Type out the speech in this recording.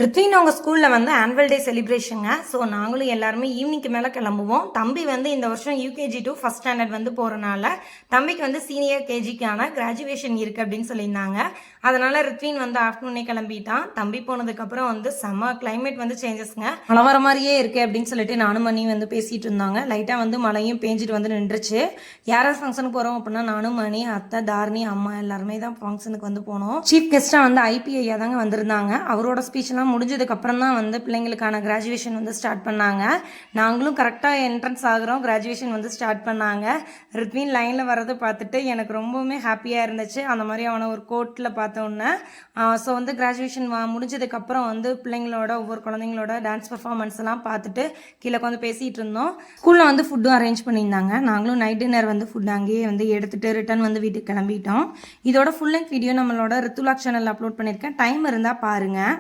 ரித்வின் அவங்க ஸ்கூலில் வந்து ஆனுவல் டே செலிப்ரேஷனுங்க. ஸோ நாங்களும் எல்லாருமே ஈவினிங்க்கு மேலே கிளம்புவோம். தம்பி வந்து இந்த வருஷம் யூகேஜி டு ஃபஸ்ட் ஸ்டாண்டர்ட் வந்து போகிறனால தம்பிக்கு வந்து சீனியர் கேஜிக்கான கிராஜுவேஷன் இருக்குது அப்படின்னு சொல்லியிருந்தாங்க. அதனால் ரித்வின் வந்து ஆஃப்டர்நூனே கிளம்பிட்டான். தம்பி போனதுக்கப்புறம் வந்து செம்ம கிளைமேட் வந்து சேஞ்சஸ்ங்க. மழை வர மாதிரியே இருக்குது அப்படின்னு சொல்லிட்டு நானும் மணி வந்து பேசிகிட்டு இருந்தாங்க. லைட்டாக வந்து மழையும் பேஞ்சிட்டு வந்து நின்றுச்சு. யாராவது ஃபங்க்ஷனுக்கு போகிறோம் அப்படின்னா நானும் மணி, அத்தை, தாரணி, அம்மா எல்லாருமே தான் ஃபங்க்ஷனுக்கு வந்து போனோம். சீஃப் கெஸ்ட்டாக வந்து ஐபிஐயா தாங்க வந்திருந்தாங்க. அவரோட ஸ்பீச்லாம் முடிஞ்சதுக்கு அப்புறம் தான் வந்து பிள்ளைங்களுக்கான கிராஜுவேஷன் வந்து ஸ்டார்ட் பண்ணாங்க. நாங்களும் கரெக்டாக என்ட்ரன்ஸ் ஆகிறோம், கிராஜுவேஷன் வந்து ஸ்டார்ட் பண்ணாங்க. ரித்வின் லைனில் வரதை பார்த்துட்டு எனக்கு ரொம்பவுமே ஹாப்பியாக இருந்துச்சு. அந்த மாதிரி அவனை ஒரு கோர்ட்டில் பார்த்தோன்னே ஸோ வந்து கிராஜுவேஷன் முடிஞ்சதுக்கப்புறம் வந்து பிள்ளைங்களோட ஒவ்வொரு குழந்தைங்களோட டான்ஸ் பர்ஃபார்மன்ஸ் எல்லாம் பார்த்துட்டு கீழே வந்து பேசிகிட்டு இருந்தோம். ஸ்கூலில் வந்து ஃபுட்டும் அரேஞ்ச் பண்ணியிருந்தாங்க. நாங்களும் நைட் டின்னர் வந்து ஃபுட் அங்கேயே வந்து எடுத்துகிட்டு ரிட்டன் வந்து வீட்டுக்கு கிளம்பிட்டோம். இதோட ஃபுல் லென்த் வீடியோ நம்மளோட ரித்துலாக் சேனலில் அப்லோட் பண்ணியிருக்கேன். டைம் இருந்தால் பாருங்கள்.